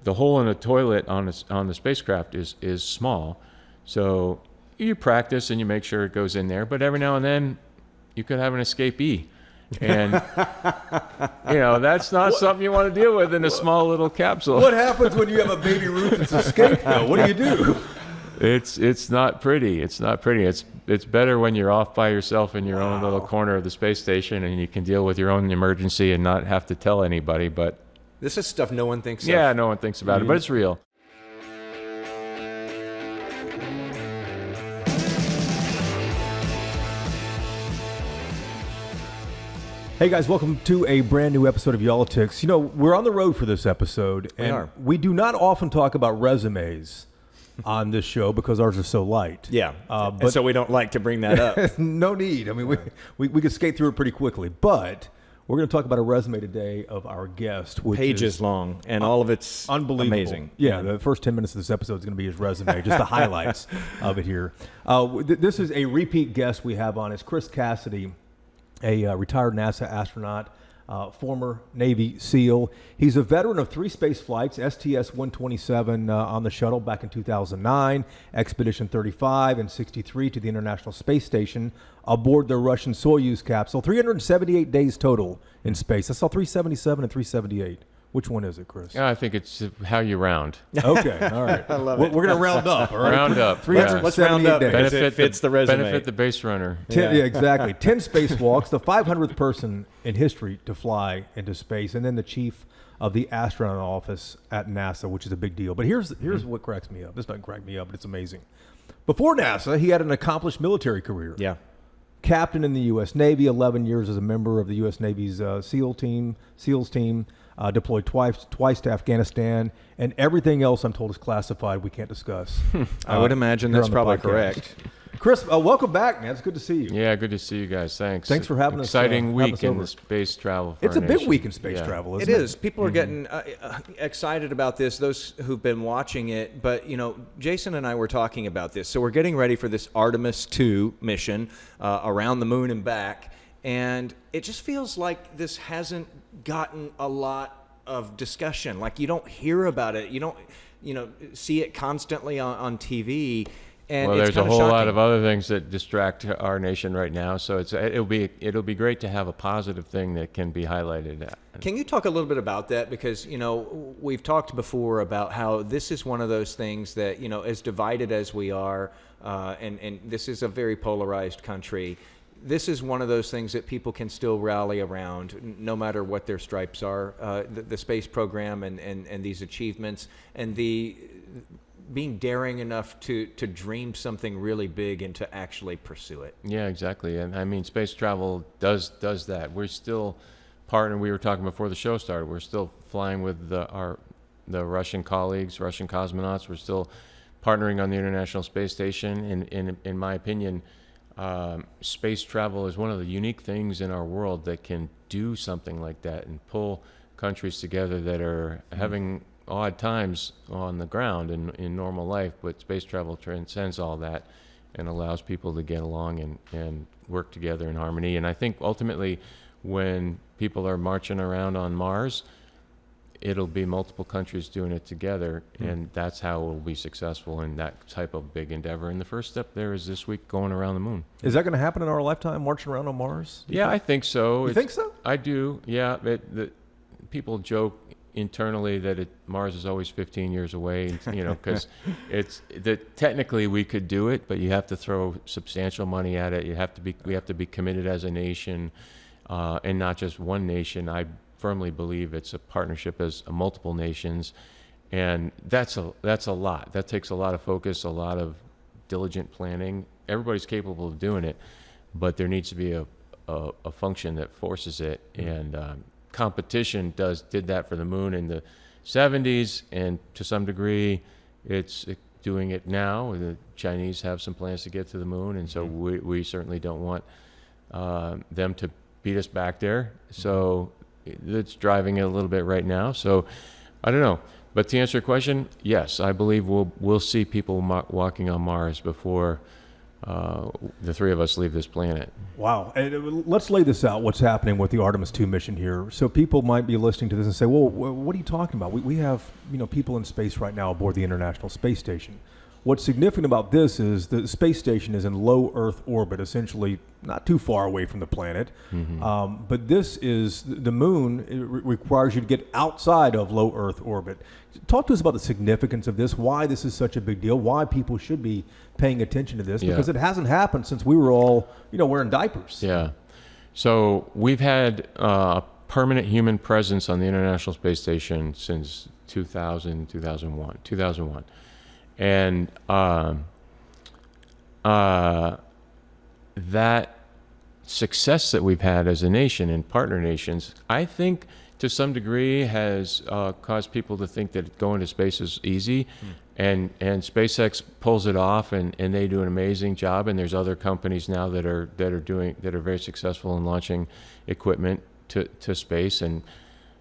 the hole in the toilet on the spacecraft is small, so you practice and you make sure it goes in there. But every now and then, you could have an escapee, and that's not something you want to deal with in a small little capsule. What happens when you have a baby Ruth that's escaped, though? What do you do? It's not pretty. It's not pretty. It's better when you're off by yourself in your own little corner of the space station, and you can deal with your own emergency and not have to tell anybody. But this is stuff no one thinks of. Yeah, no one thinks about it, but it's real. Hey guys, welcome to a brand new episode of Yall-itics. We're on the road for this episode, and we do not often talk about resumes on this show because ours is so light. Yeah, but so we don't like to bring that up. No need. I mean, we could skate through it pretty quickly, but we're going to talk about a resume today of our guest, which pages is long, and all of it's unbelievable. Amazing. Yeah, the first 10 minutes of this episode is going to be his resume, just the highlights of it here. This is a repeat guest we have on. It's Chris Cassidy, a retired NASA astronaut, former Navy SEAL. He's a veteran of 3 space flights, STS-127 on the shuttle back in 2009, Expedition 35 and 63 to the International Space Station aboard the Russian Soyuz capsule. 378 days total in space. I saw 377 and 378. Which one is it, Chris? Yeah, I think it's how you round. Okay, all right. I love it. We're going to round up, all right? Round up. 378 Let's round up days. because it fits the resume. Benefit the base runner. Yeah, exactly. 10 spacewalks, the 500th person in history to fly into space, and then the chief of the astronaut office at NASA, which is a big deal. But here's what cracks me up. This doesn't crack me up, but it's amazing. Before NASA, he had an accomplished military career. Yeah. Captain in the U.S. Navy, 11 years as a member of the U.S. Navy's SEALs team, deployed twice to Afghanistan, and everything else I'm told is classified. We can't discuss. I would imagine that's probably correct. Chris, welcome back, man. It's good to see you. Yeah, good to see you guys. Thanks. Thanks for having us. Exciting week in the space travel. It's a big week in space travel, isn't it? It is. People are getting excited about this, those who've been watching it. But, Jason and I were talking about this. So we're getting ready for this Artemis II mission around the moon and back. And it just feels like this hasn't gotten a lot of discussion. Like, you don't hear about it. You don't, see it constantly on TV. And well, it's there's a whole shocking. lot of other things that distract our nation right now. So it'll be great to have a positive thing that can be highlighted. Can you talk a little bit about that? Because, we've talked before about how this is one of those things that, as divided as we are, and this is a very polarized country, this is one of those things that people can still rally around, no matter what their stripes are. The space program and these achievements and the being daring enough to dream something really big and to actually pursue it. Yeah, exactly. And I mean, space travel does that. We're still partnering. We were talking before the show started. We're still flying with the Russian colleagues, Russian cosmonauts. We're still partnering on the International Space Station. In my opinion, space travel is one of the unique things in our world that can do something like that and pull countries together that are having odd times on the ground in normal life, but space travel transcends all that and allows people to get along and work together in harmony. And I think ultimately when people are marching around on Mars, it'll be multiple countries doing it together, and that's how we'll be successful in that type of big endeavor. And the first step there is this week going around the moon. Is that going to happen in our lifetime, marching around on Mars? Yeah, I think so. You think so? I do, yeah. People joke internally that Mars is always 15 years away, because technically we could do it, but you have to throw substantial money at it. We have to be committed as a nation, and not just one nation. I firmly believe it's a partnership as multiple nations, and that's a lot. That takes a lot of focus, a lot of diligent planning. Everybody's capable of doing it, but there needs to be a function that forces it, and competition did that for the moon in the 70s, and to some degree it's doing it now. The Chinese have some plans to get to the moon, and so we certainly don't want them to beat us back there. So it's driving it a little bit right now. So I don't know, but to answer your question, yes, I believe we'll see people walking on Mars before the three of us leave this planet. Wow. And let's lay this out, what's happening with the Artemis II mission here. So people might be listening to this and say, well, what are you talking about? We have, people in space right now aboard the International Space Station. What's significant about this is the space station is in low Earth orbit, essentially not too far away from the planet. Mm-hmm. But this is, the moon requires you to get outside of low Earth orbit. Talk to us about the significance of this, why this is such a big deal, why people should be paying attention to this, because it hasn't happened since we were all, wearing diapers. Yeah. So we've had permanent human presence on the International Space Station since 2001. And that success that we've had as a nation and partner nations, I think to some degree has caused people to think that going to space is easy. And SpaceX pulls it off, and they do an amazing job. And there's other companies now that are very successful in launching equipment to space. And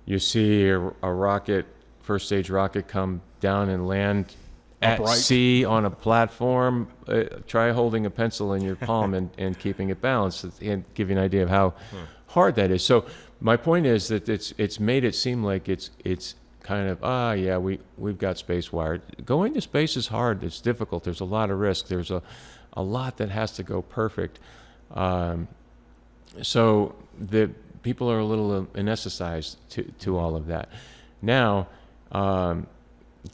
you see a rocket, first stage rocket, come down and land at Upright. sea on a platform. Try holding a pencil in your palm and keeping it balanced, and give you an idea of how hard that is. So my point is that it's made it seem like it's kind of we've got space wired. Going to space is hard. It's difficult. There's a lot of risk. There's a lot that has to go perfect. So the people are a little anesthetized to all of that. Now,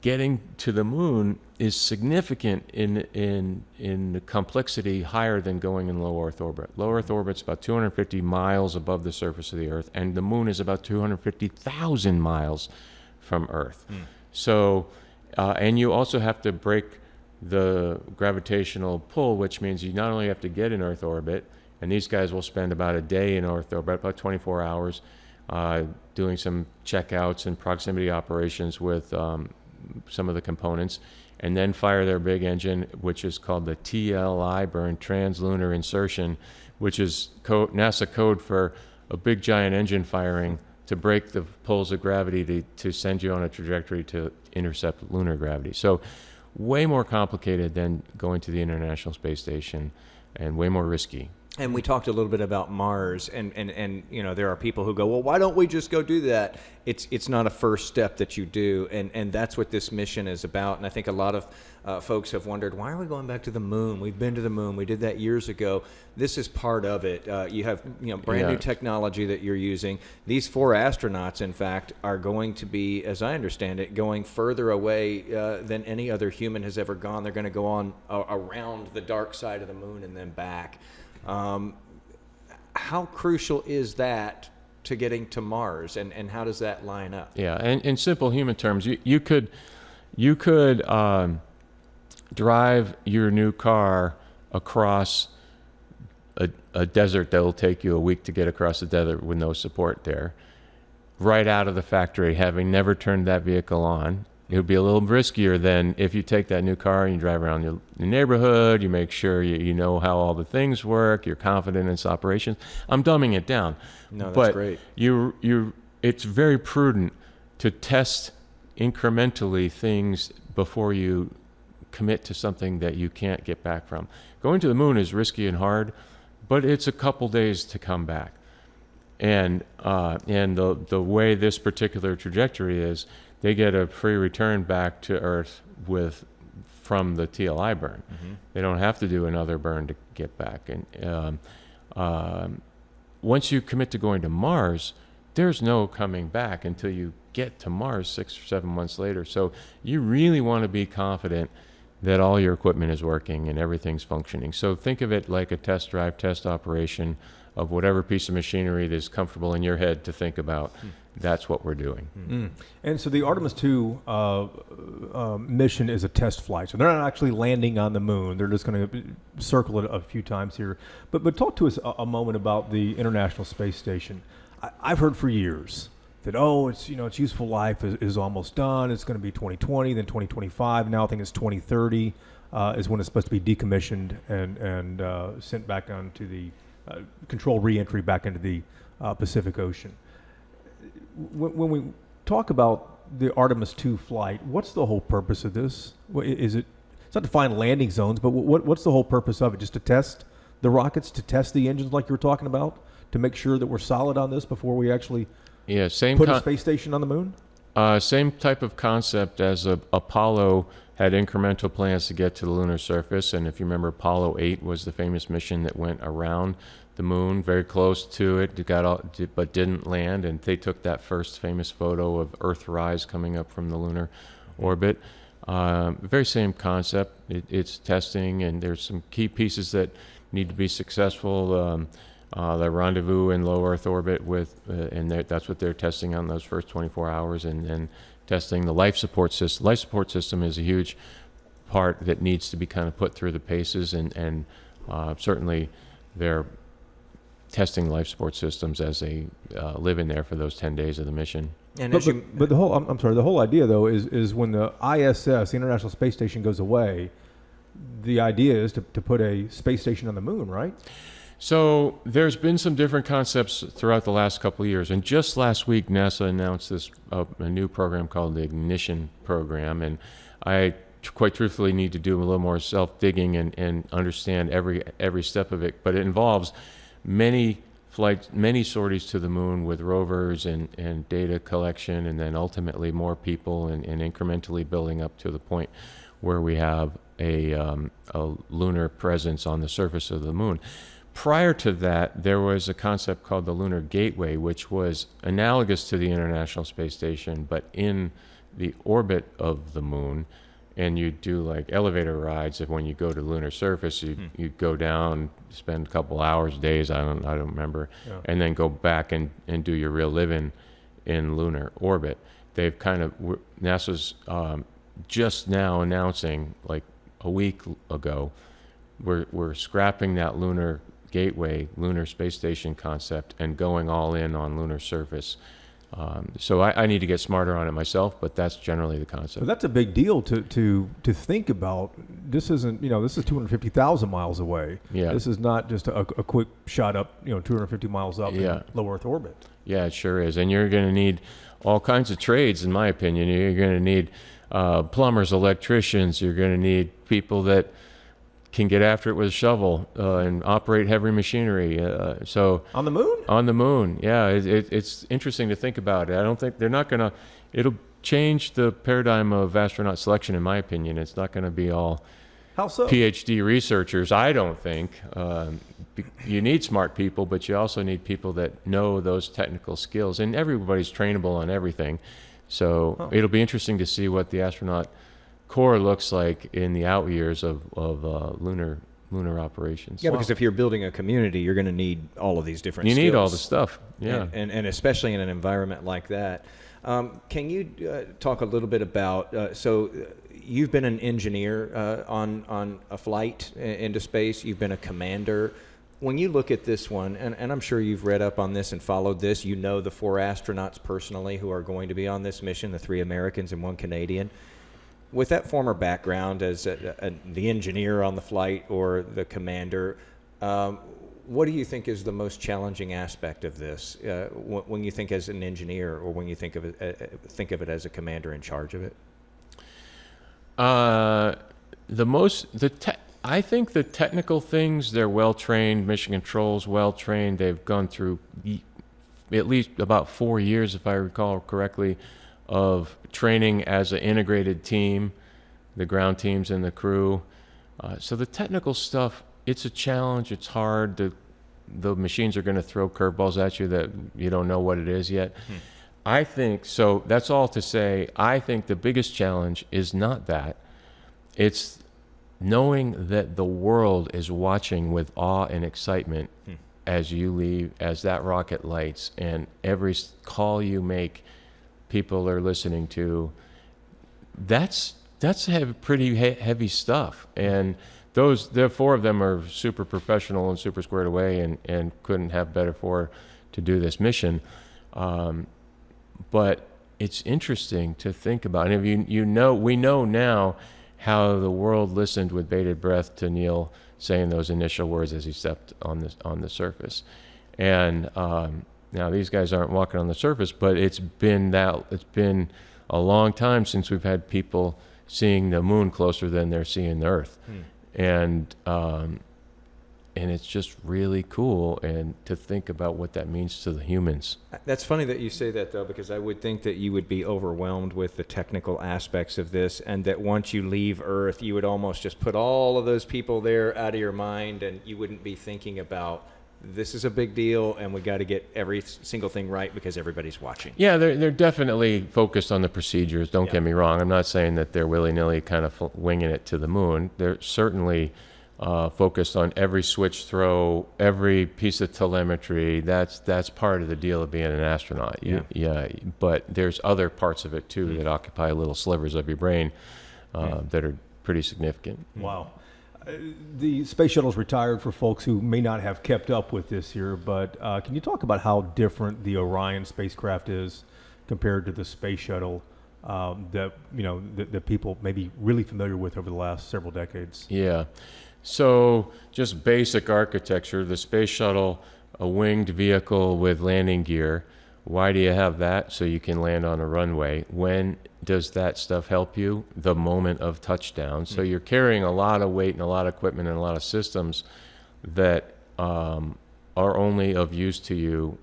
getting to the moon is significant in the complexity higher than going in low Earth orbit. Low Earth orbit's about 250 miles above the surface of the Earth, and the moon is about 250,000 miles from Earth. So, and you also have to break the gravitational pull, which means you not only have to get in Earth orbit, and these guys will spend about a day in Earth orbit, about 24 hours, doing some checkouts and proximity operations with some of the components, and then fire their big engine, which is called the TLI burn, translunar insertion, which is NASA code for a big giant engine firing to break the pulls of gravity to send you on a trajectory to intercept lunar gravity. So way more complicated than going to the International Space Station, and way more risky. And we talked a little bit about Mars, and there are people who go, well, why don't we just go do that? It's not a first step that you do, and that's what this mission is about. And I think a lot of folks have wondered, why are we going back to the moon? We've been to the moon. We did that years ago. This is part of it. You have brand new technology that you're using. These 4 astronauts, in fact, are going to be, as I understand it, going further away than any other human has ever gone. They're going to go on around the dark side of the moon and then back. How crucial is that to getting to Mars, and how does that line up? Yeah, and in simple human terms, you could drive your new car across a desert that will take you a week to get across the desert with no support there, right out of the factory, having never turned that vehicle on. It would be a little riskier than if you take that new car and you drive around your neighborhood, you make sure you know how all the things work, you're confident in its operations. I'm dumbing it down. No, that's but great. It's very prudent to test incrementally things before you commit to something that you can't get back from. Going to the moon is risky and hard, but it's a couple days to come back. And the way this particular trajectory is, they get a free return back to Earth from the TLI burn. Mm-hmm. They don't have to do another burn to get back. And once you commit to going to Mars, there's no coming back until you get to Mars 6 or 7 months later. So you really want to be confident that all your equipment is working and everything's functioning. So think of it like a test drive, test operation of whatever piece of machinery that is comfortable in your head to think about. That's what we're doing. Mm. And so the Artemis II mission is a test flight. So they're not actually landing on the moon. They're just going to circle it a few times here. But talk to us a moment about the International Space Station. I've heard for years that, its useful life is almost done. It's going to be 2020, then 2025. Now I think it's 2030 is when it's supposed to be decommissioned and sent back onto the controlled re-entry back into the Pacific Ocean. When we talk about the Artemis II flight, what's the whole purpose of this? Is it it's not to find landing zones, but what's the whole purpose of it? Just to test the rockets, to test the engines like you were talking about, to make sure that we're solid on this before we actually put a space station on the moon? Same type of concept as Apollo had incremental plans to get to the lunar surface. And if you remember, Apollo 8 was the famous mission that went around the moon, very close to it, but didn't land. And they took that first famous photo of Earthrise coming up from the lunar orbit. Very same concept. It's testing, and there's some key pieces that need to be successful. The rendezvous in low Earth orbit and that's what they're testing on those first 24 hours, and then testing the life support system. Life support system is a huge part that needs to be kind of put through the paces, and certainly they're testing life support systems as they live in there for those 10 days of the mission. And but the whole the whole idea though is when the ISS, the International Space Station, goes away, the idea is to put a space station on the moon, right? So there's been some different concepts throughout the last couple of years, and just last week NASA announced a new program called the Ignition Program, and I quite truthfully need to do a little more self-digging and understand every step of it, but it involves many flights, many sorties to the moon with rovers and data collection, and then ultimately more people and incrementally building up to the point where we have a lunar presence on the surface of the moon. Prior to that, there was a concept called the Lunar Gateway, which was analogous to the International Space Station, but in the orbit of the moon. And you do like elevator rides. If when you go to the lunar surface, you go down, spend a couple hours, days, I don't remember, and then go back and do your real living in lunar orbit. They've NASA's just now announcing, like a week ago, we're scrapping that Lunar Gateway, lunar space station concept, and going all in on lunar surface. So I need to get smarter on it myself, but that's generally the concept. But that's a big deal to think about. This isn't, this is 250,000 miles away. Yeah. This is not just a quick shot up, 250 miles up in low Earth orbit. Yeah, it sure is. And you're going to need all kinds of trades, in my opinion. You're going to need plumbers, electricians. You're going to need people that can get after it with a shovel and operate heavy machinery. So on the moon? On the moon, yeah. It's interesting to think about it. I don't think they're not going to. It'll change the paradigm of astronaut selection, in my opinion. It's not going to be all how so? PhD researchers. I don't think. You need smart people, but you also need people that know those technical skills. And everybody's trainable on everything. So it'll be interesting to see what the astronaut Corps looks like in the out years of lunar operations. Yeah, because if you're building a community, you're going to need all of these different skills. You need all the stuff, yeah. And especially in an environment like that. Can you talk a little bit about, so you've been an engineer on a flight into space, you've been a commander. When you look at this one, and I'm sure you've read up on this and followed this, you know the 4 astronauts personally who are going to be on this mission, the 3 Americans and 1 Canadian. With that former background as the engineer on the flight or the commander, what do you think is the most challenging aspect of this when you think as an engineer, or when you think of it as a commander in charge of it? I think the technical things, they're well trained. Mission Control's well trained. They've gone through at least about 4 years, if I recall correctly, of training as an integrated team, the ground teams and the crew. So the technical stuff, it's a challenge. It's hard. The machines are going to throw curveballs at you that you don't know what it is yet. I think, so that's all to say, I think the biggest challenge is not that. It's knowing that the world is watching with awe and excitement as you leave, as that rocket lights, and every call you make, people are listening to. That's pretty heavy stuff, and the 4 of them are super professional and super squared away, and couldn't have better for to do this mission. But it's interesting to think about, and if we know now how the world listened with bated breath to Neil saying those initial words as he stepped on the surface, and now these guys aren't walking on the surface, but it's been a long time since we've had people seeing the moon closer than they're seeing the Earth. And it's just really cool, and to think about what that means to the humans. That's funny that you say that, though, because I would think that you would be overwhelmed with the technical aspects of this, and that once you leave Earth, you would almost just put all of those people there out of your mind, and you wouldn't be thinking about, this is a big deal, and we got to get every single thing right because everybody's watching. Yeah, they're definitely focused on the procedures. Don't get me wrong. I'm not saying that they're willy-nilly kind of winging it to the moon. They're certainly focused on every switch throw, every piece of telemetry. That's part of the deal of being an astronaut. Yeah. But there's other parts of it too that occupy little slivers of your brain that are pretty significant. Wow. The space shuttle's retired for folks who may not have kept up with this here, but can you talk about how different the Orion spacecraft is compared to the space shuttle that people may be really familiar with over the last several decades? Yeah. So just basic architecture, the space shuttle, a winged vehicle with landing gear. Why do you have that? So you can land on a runway. When does that stuff help you? The moment of touchdown. So you're carrying a lot of weight and a lot of equipment and a lot of systems that are only of use to you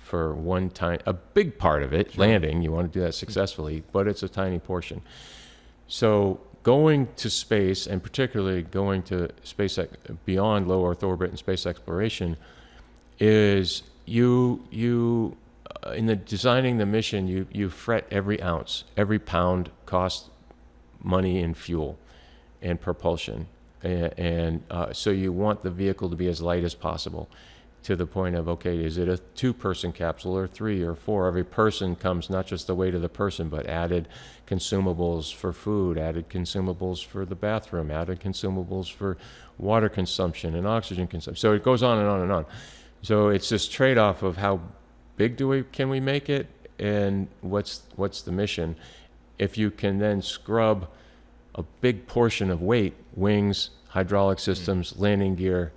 for one time. A big part of it, landing, you want to do that successfully, but it's a tiny portion. So going to space, and particularly going to space beyond low Earth orbit and space exploration, is you in the designing the mission, you fret every ounce, every pound costs money in fuel and propulsion, and so you want the vehicle to be as light as possible, to the point of, okay, is it a 2-person capsule or 3 or 4? Every person comes, not just the weight of the person, but added consumables for food, added consumables for the bathroom, added consumables for water consumption and oxygen consumption. So it goes on and on and on. So it's this trade-off of how big can we make it, and what's the mission? If you can then scrub a big portion of weight, wings, hydraulic systems, landing gear,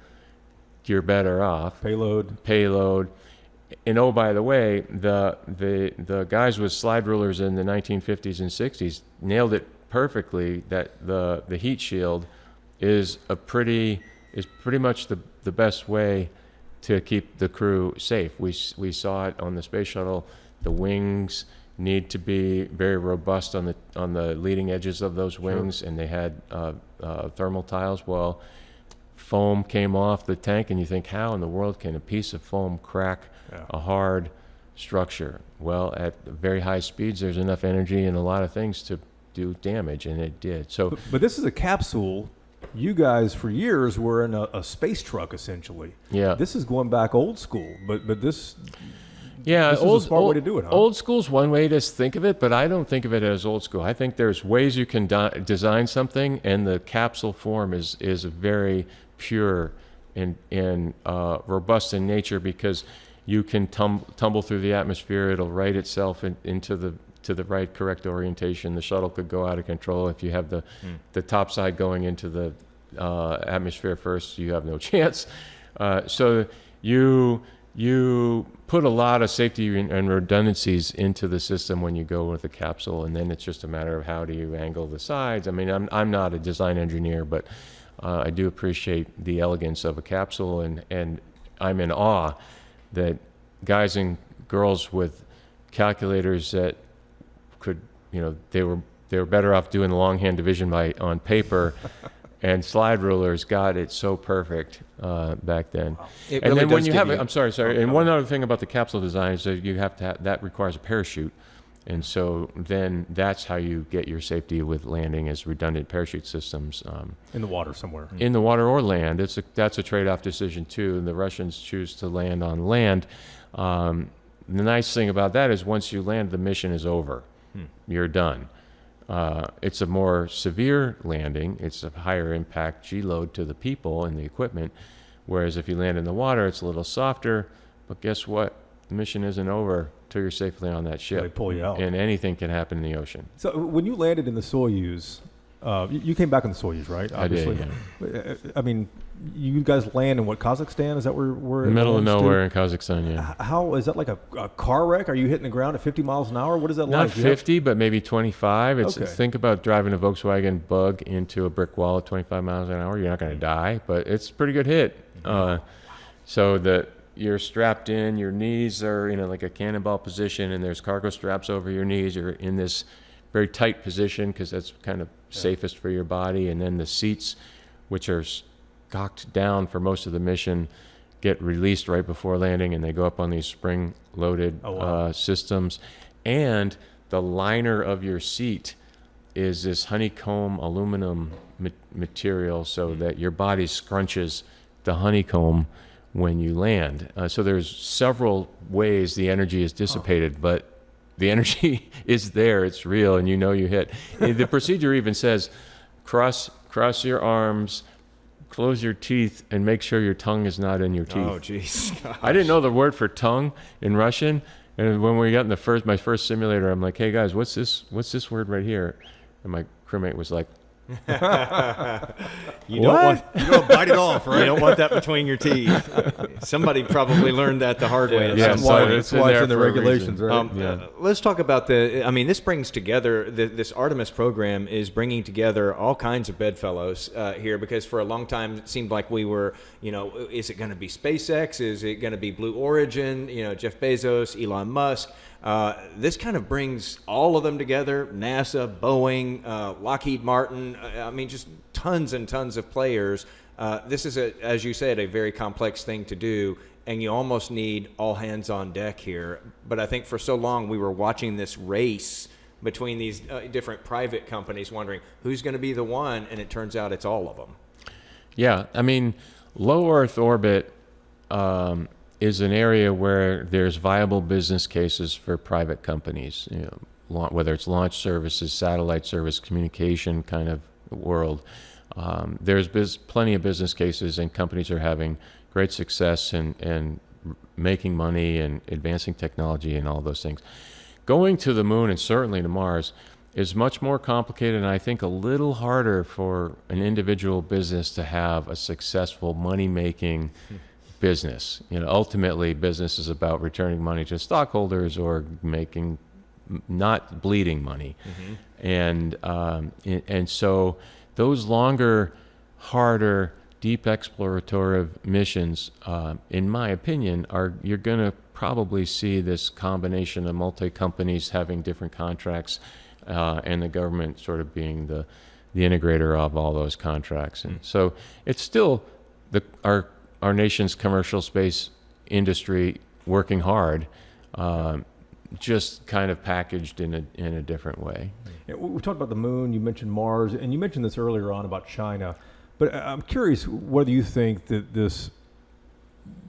you're better off. Payload. And oh, by the way, the guys with slide rulers in the 1950s and 60s nailed it perfectly, that the heat shield is pretty much the best way to keep the crew safe. We saw it on the space shuttle. The wings need to be very robust on the leading edges of those wings, and they had thermal tiles. Well, foam came off the tank, and you think, how in the world can a piece of foam crack a hard structure? Well, at very high speeds, there's enough energy and a lot of things to do damage, and it did. So, but this is a capsule. You guys, for years, were in a space truck, essentially. Yeah. This is going back old school, but this... Yeah, this is a smart way to do it, huh? Old school's one way to think of it, but I don't think of it as old school. I think there's ways you can design something, and the capsule form is very pure and robust in nature, because you can tumble through the atmosphere. It'll right itself into the right correct orientation. The shuttle could go out of control if you have the top side going into the atmosphere first. You have no chance. So you put a lot of safety and redundancies into the system when you go with a capsule, and then it's just a matter of how do you angle the sides. I mean, I'm not a design engineer, but I do appreciate the elegance of a capsule, and I'm in awe that guys and girls with calculators that could, they were better off doing longhand division on paper and slide rulers got it so perfect back then. It and really then when does you give have you- it, I'm sorry. And one other thing about the capsule design is that you have to that requires a parachute. And so then that's how you get your safety with landing, is redundant parachute systems. In the water somewhere. In the water or land. That's a trade-off decision too. And the Russians choose to land on land. The nice thing about that is once you land, the mission is over. You're done. It's a more severe landing. It's a higher impact G-load to the people and the equipment. Whereas if you land in the water, it's a little softer. But guess what? The mission isn't over till you're safely on that ship. They pull you out. And anything can happen in the ocean. So when you landed in the Soyuz, You came back on the Soyuz, right? Obviously. I did, I mean, you guys land in what, Kazakhstan? Is that where Middle of lands to? nowhere in Kazakhstan, yeah. How is that, like a car wreck? Are you hitting the ground at 50 miles an hour? What is that Not like? Do you have- 50, but maybe 25. It's Okay. Think about driving a Volkswagen Bug into a brick wall at 25 miles an hour. You're not going to die, but it's a pretty good hit. So that you're strapped in, your knees are in like a cannonball position, and there's cargo straps over your knees. You're in this very tight position because that's kind of safest for your body. And then the seats, which are cocked down for most of the mission, get released right before landing, and they go up on these spring-loaded systems. And the liner of your seat is this honeycomb aluminum material, so that your body scrunches the honeycomb when you land. So there's several ways the energy is dissipated, but the energy is there. It's real, and you hit. The procedure even says, cross your arms, close your teeth, and make sure your tongue is not in your teeth. Oh, jeez. I didn't know the word for tongue in Russian, and when we got in my first simulator, I'm like, hey guys, what's this word right here? And my crewmate was like, You don't bite it off, right? You don't want that between your teeth. Somebody probably learned that the hard way. Yeah, at some so point. it's That's why it's there in the for a regulations, reason. right? Let's talk about this brings together, this Artemis program is bringing together all kinds of bedfellows here, because for a long time it seemed like we were, is it going to be SpaceX? Is it going to be Blue Origin? Jeff Bezos, Elon Musk. This kind of brings all of them together, NASA, Boeing, Lockheed Martin, just tons and tons of players. This is, as you said, a very complex thing to do, and you almost need all hands on deck here. But I think for so long we were watching this race between these different private companies, wondering who's going to be the one, and it turns out it's all of them. Yeah, low Earth orbit is an area where there's viable business cases for private companies, whether it's launch services, satellite service, communication kind of world. There's plenty of business cases, and companies are having great success and making money and advancing technology and all those things. Going to the moon, and certainly to Mars, is much more complicated, and I think a little harder for an individual business to have a successful money-making business. Ultimately, business is about returning money to stockholders or not bleeding money. And so those longer, harder, deep explorative missions, in my opinion, you're going to probably see this combination of multi-companies having different contracts, and the government sort of being the integrator of all those contracts. And so it's still our nation's commercial space industry working hard, just kind of packaged in a different way. Yeah, we talked about the moon, you mentioned Mars, and you mentioned this earlier on about China. But I'm curious whether you think that this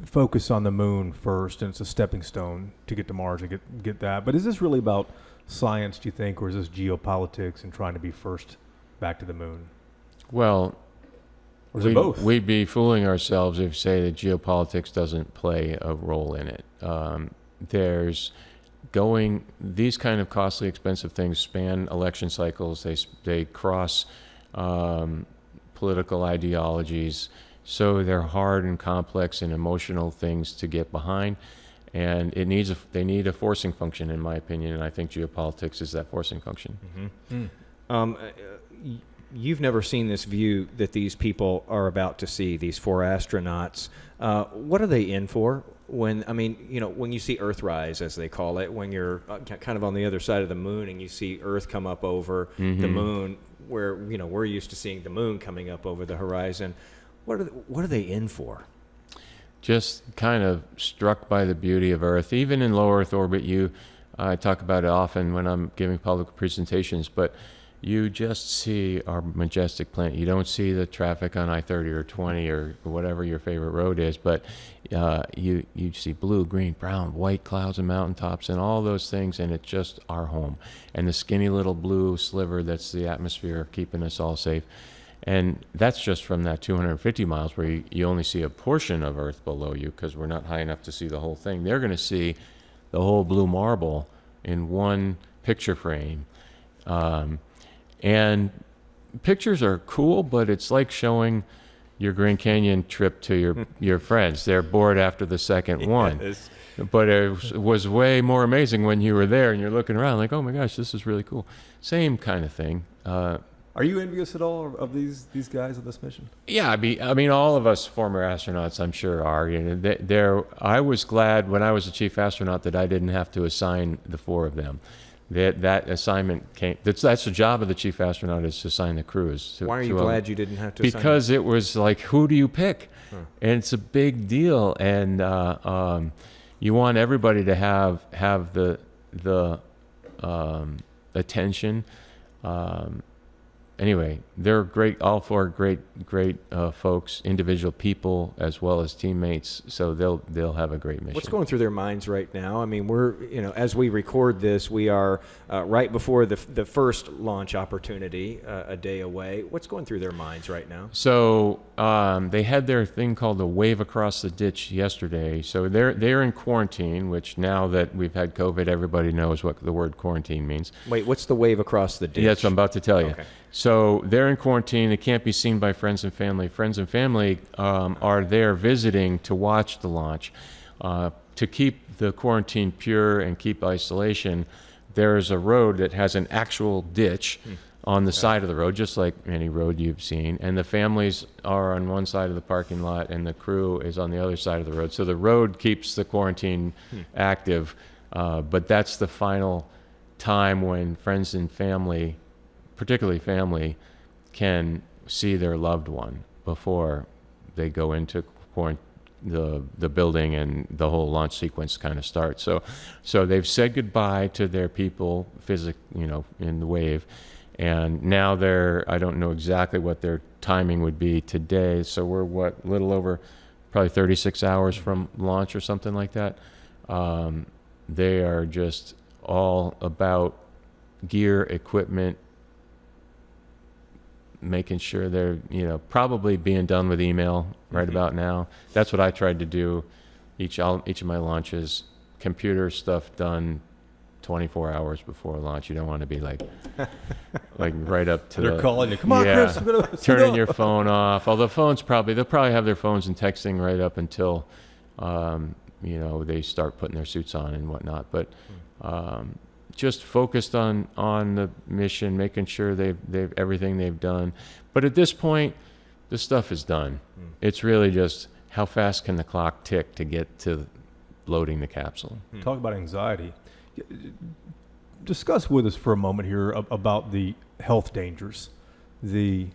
focus on the moon first, and it's a stepping stone to get to Mars and get that. But is this really about science, do you think, or is this geopolitics and trying to be first back to the moon? Well, or is it both? We'd be fooling ourselves if we say that geopolitics doesn't play a role in it. These kind of costly, expensive things span election cycles. They cross political ideologies, so they're hard and complex and emotional things to get behind. And they need a forcing function, in my opinion, and I think geopolitics is that forcing function. You've never seen this view that these people are about to see, these 4 astronauts. What are they in for? When you see Earthrise, as they call it, when you're kind of on the other side of the moon and you see Earth come up over the moon, where we're used to seeing the moon coming up over the horizon. What are they in for? Just kind of struck by the beauty of Earth. Even in low Earth orbit, I talk about it often when I'm giving public presentations, but you just see our majestic planet. You don't see the traffic on I-30 or 20 or whatever your favorite road is, but you see blue, green, brown, white clouds and mountaintops and all those things, and it's just our home. And the skinny little blue sliver that's the atmosphere keeping us all safe. And that's just from that 250 miles where you only see a portion of Earth below you because we're not high enough to see the whole thing. They're going to see the whole blue marble in one picture frame. And pictures are cool, but it's like showing your Grand Canyon trip to your friends. They're bored after the second one. Yes. But it was way more amazing when you were there and you're looking around like, oh my gosh, this is really cool. Same kind of thing. Are you envious at all of these guys on this mission? Yeah, I mean, all of us former astronauts, I'm sure, are. You know, I was glad when I was the chief astronaut that I didn't have to assign the four of them. That assignment came. That's the job of the chief astronaut, is to assign the crews. Why are you glad you didn't have to assign because it was like, who do you pick? And it's a big deal, and you want everybody to have the attention. Anyway, they're great, all four great folks, individual people as well as teammates. So they'll have a great mission. What's going through their minds right now? I mean, we're, as we record this, we are right before the first launch opportunity, a day away. What's going through their minds right now? So they had their thing called the wave across the ditch yesterday. So they're in quarantine, which now that we've had COVID, everybody knows what the word quarantine means. Wait, what's the wave across the ditch? Yeah, that's what I'm about to tell you. Okay. So they're in quarantine. They can't be seen by friends and family. Friends and family are there visiting to watch the launch. To keep the quarantine pure and keep isolation, there is a road that has an actual ditch on the side of the road, just like any road you've seen. And the families are on one side of the parking lot and the crew is on the other side of the road. So the road keeps the quarantine active, but that's the final time when friends and family, particularly family, can see their loved one before they go into the building and the whole launch sequence kind of starts. So they've said goodbye to their people, in the wave, and now I don't know exactly what their timing would be today. So we're a little over probably 36 hours from launch or something like that. They are just all about gear, equipment, making sure they're, probably being done with email right about now. That's what I tried to do each of my launches. Computer stuff done 24 hours before launch. You don't want to be like right up to They're calling you. Come on, Chris. We're gonna turning your phone off. Although they'll probably have their phones and texting right up until, they start putting their suits on and whatnot. But just focused on the mission, making sure they've everything they've done. But at this point, the stuff is done. It's really just how fast can the clock tick to get to loading the capsule. Talk about anxiety. Discuss with us for a moment here about the health dangers, the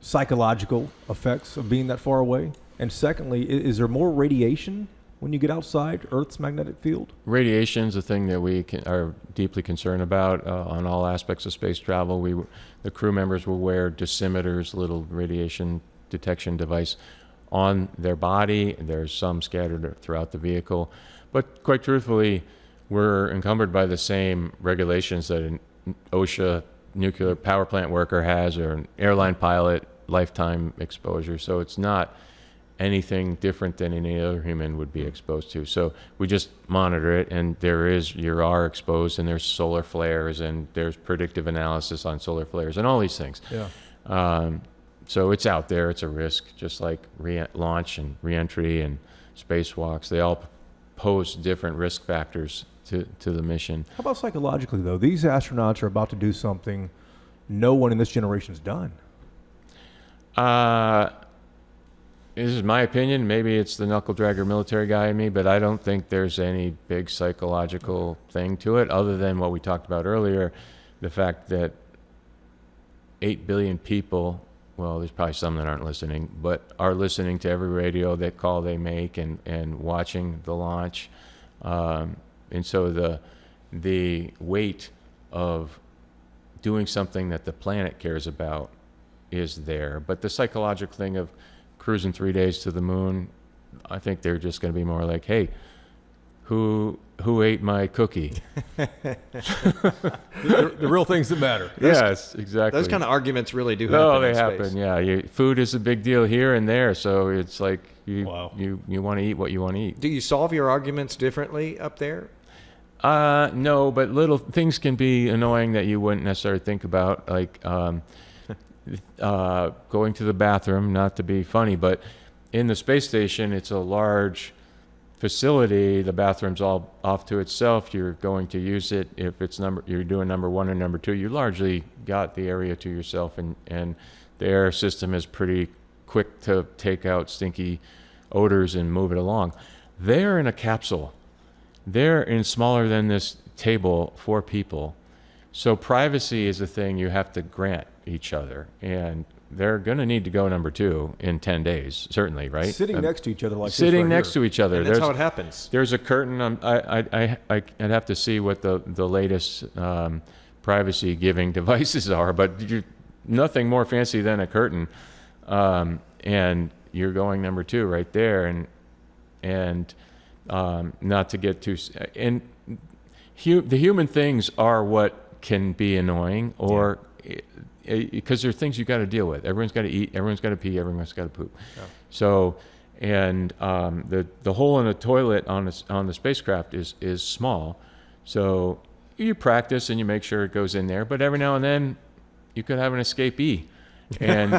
psychological effects of being that far away, and secondly, is there more radiation when you get outside Earth's magnetic field? Radiation is a thing that we are deeply concerned about on all aspects of space travel. The crew members will wear dosimeters, little radiation detection device on their body. There's some scattered throughout the vehicle. But quite truthfully, we're encumbered by the same regulations that an OSHA nuclear power plant worker has, or an airline pilot, lifetime exposure. So it's not anything different than any other human would be exposed to. So we just monitor it, and you are exposed, and there's solar flares, and there's predictive analysis on solar flares, and all these things. Yeah. So it's out there. It's a risk, just like launch and reentry and spacewalks. They all pose different risk factors to the mission. How about psychologically, though? These astronauts are about to do something no one in this generation's done. This is my opinion. Maybe it's the knuckle dragger military guy in me, but I don't think there's any big psychological thing to it other than what we talked about earlier, the fact that 8 billion people, well, there's probably some that aren't listening, but are listening to every radio call they make and watching the launch. And so the weight of doing something that the planet cares about is there. But the psychological thing of cruising 3 days to the moon, I think they're just going to be more like, hey, who ate my cookie? the real things that matter. Yes, exactly. Those kind of arguments really do happen. No, they in happen. space. Yeah, food is a big deal here and there, so it's like you want to eat what you want to eat. Do you solve your arguments differently up there? No, but little things can be annoying that you wouldn't necessarily think about. Like going to the bathroom, not to be funny, but in the space station, it's a large facility. The bathroom's all off to itself. You're going to use it. If you're doing number 1 or number 2, you largely got the area to yourself, and the air system is pretty quick to take out stinky odors and move it along. They're in a capsule. They're in smaller than this table, 4 people. So privacy is a thing you have to grant each other, and they're going to need to go number 2 in 10 days, certainly, right? Sitting next to each other like sitting this right next here. to each other. And that's how it happens. There's a curtain. I'd have to see what the latest privacy giving devices are, but nothing more fancy than a curtain, and you're going number 2 right there, and not to get too and the human things are what can be annoying, or because there are things you got to deal with. Everyone's got to eat, everyone's got to pee, everyone's got to poop. Yeah. So, and the hole in the toilet on the spacecraft is small, so you practice and you make sure it goes in there. But every now and then, you could have an escapee, and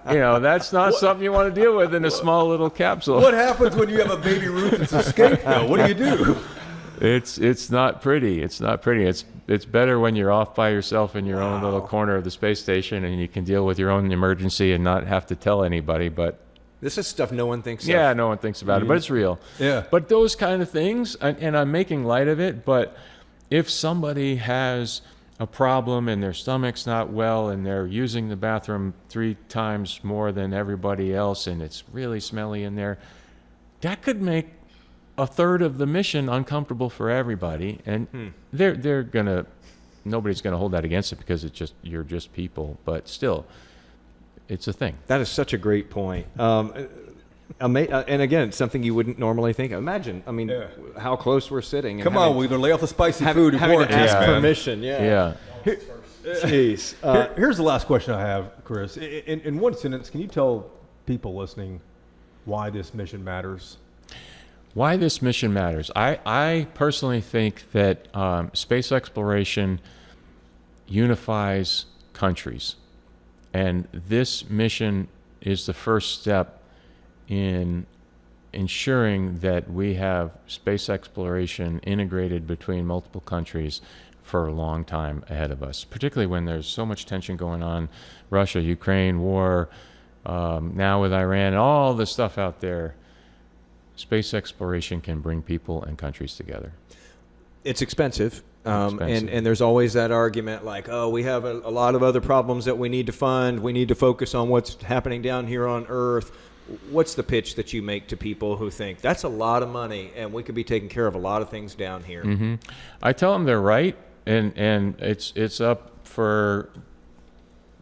that's not something you want to deal with in a small little capsule. What happens when you have a Baby Ruth that's escaped, though? What do you do? It's not pretty. It's not pretty. It's better when you're off by yourself in your own little corner of the space station, and you can deal with your own emergency and not have to tell anybody. But this is stuff no one thinks of. Yeah, no one thinks about it, but it's real. Yeah. But those kind of things, and I'm making light of it, but if somebody has a problem and their stomach's not well and they're using the bathroom 3 times more than everybody else and it's really smelly in there, that could make a third of the mission uncomfortable for everybody, and nobody's gonna hold that against it because you're just people, but still, it's a thing. That is such a great point. And again, it's something you wouldn't normally think of. Imagine, how close we're sitting. Come on, Wheeler, lay off the spicy food. Having to ask man. permission. Yeah. Jeez. Here's the last question I have, Chris. In one sentence, can you tell people listening why this mission matters? Why this mission matters? I personally think that space exploration unifies countries, and this mission is the first step in ensuring that we have space exploration integrated between multiple countries for a long time ahead of us, particularly when there's so much tension going on, Russia, Ukraine war, now with Iran, all the stuff out there. Space exploration can bring people and countries together. It's expensive. And there's always that argument like, oh, we have a lot of other problems that we need to fund. We need to focus on what's happening down here on Earth. What's the pitch that you make to people who think that's a lot of money and we could be taking care of a lot of things down here? Mm-hmm. I tell them they're right, and it's up for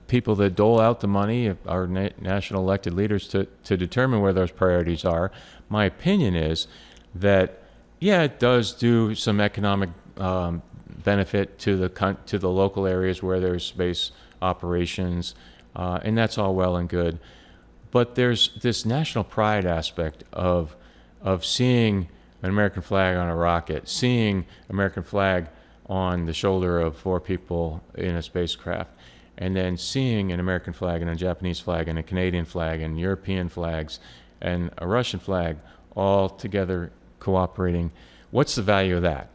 people that dole out the money, our national elected leaders, to determine where those priorities are. My opinion is that, it does do some economic benefit to the local areas where there's space operations, and that's all well and good. But there's this national pride aspect of seeing an American flag on a rocket, seeing American flag on the shoulder of 4 people in a spacecraft, and then seeing an American flag and a Japanese flag and a Canadian flag and European flags and a Russian flag all together cooperating. What's the value of that?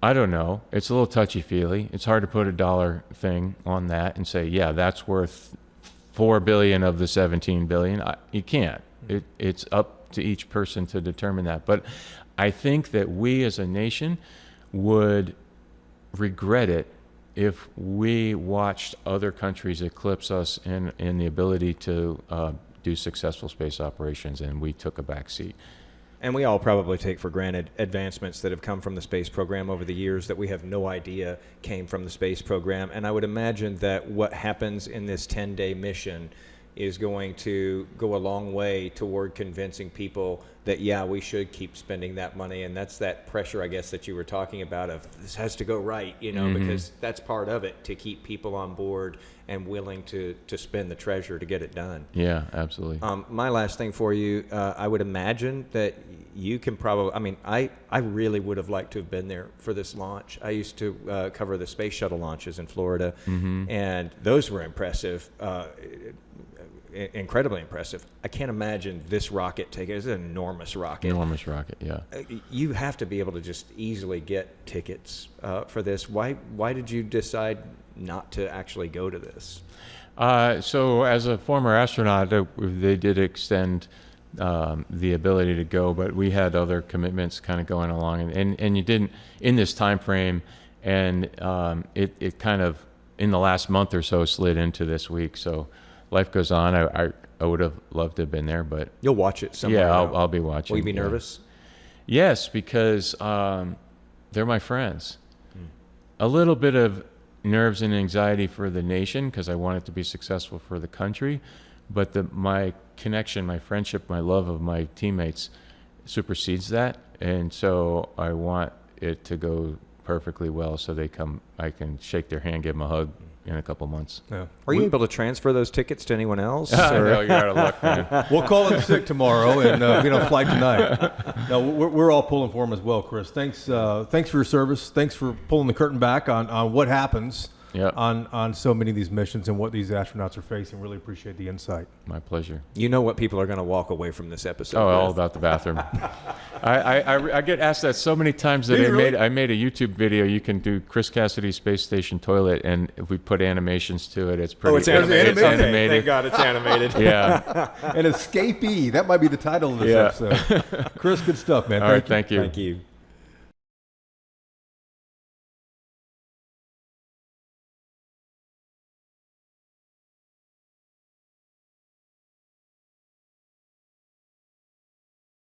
I don't know. It's a little touchy-feely. It's hard to put a dollar thing on that and say, that's worth $4 billion of the $17 billion. You can't. It's up to each person to determine that. But I think that we as a nation would regret it if we watched other countries eclipse us in the ability to do successful space operations, and we took a back seat. And we all probably take for granted advancements that have come from the space program over the years that we have no idea came from the space program. And I would imagine that what happens in this 10-day mission is going to go a long way toward convincing people that, yeah, we should keep spending that money. And that's that pressure, I guess, that you were talking about of this has to go right, you know, because that's part of it, to keep people on board and willing to spend the treasure to get it done. Yeah, absolutely. My last thing for you, I would imagine that you can probably, I mean, I really would have liked to have been there for this launch. I used to cover the space shuttle launches in Florida, and those were impressive. Incredibly impressive. I can't imagine this rocket taking. It's an enormous rocket. Enormous rocket, yeah. You have to be able to just easily get tickets for this. Why did you decide not to actually go to this? So as a former astronaut, they did extend the ability to go, but we had other commitments kind of going along, and you didn't in this time frame, and it kind of in the last month or so slid into this week. So life goes on. I would have loved to have been there, but You'll watch it somewhere. yeah, I'll be watching. Will you be yeah. nervous? Yes, because they're my friends. A little bit of nerves and anxiety for the nation because I want it to be successful for the country, but my connection, my friendship, my love of my teammates supersedes that, and so I want it to go perfectly well so I can shake their hand, give them a hug in a couple months. Yeah. Are you able to transfer those tickets to anyone else? No, you're out of luck, man. We'll call in sick tomorrow and get on a flight tonight. No, we're all pulling for him as well, Chris. Thanks for your service. Thanks for pulling the curtain back on what happens Yep. on so many of these missions and what these astronauts are facing. Really appreciate the insight. My pleasure. You know what people are going to walk away from this episode Oh, all with. about the bathroom. I get asked that so many times that Do you really? I made a YouTube video. You can do Chris Cassidy Space Station toilet, and if we put animations to it, it's pretty. Oh, it's animated. It's Okay, animated. thank God it's animated. Yeah. An escapee. That might be the title of this Yeah. episode. Chris, good stuff, man. All right. Thank you. Thank you.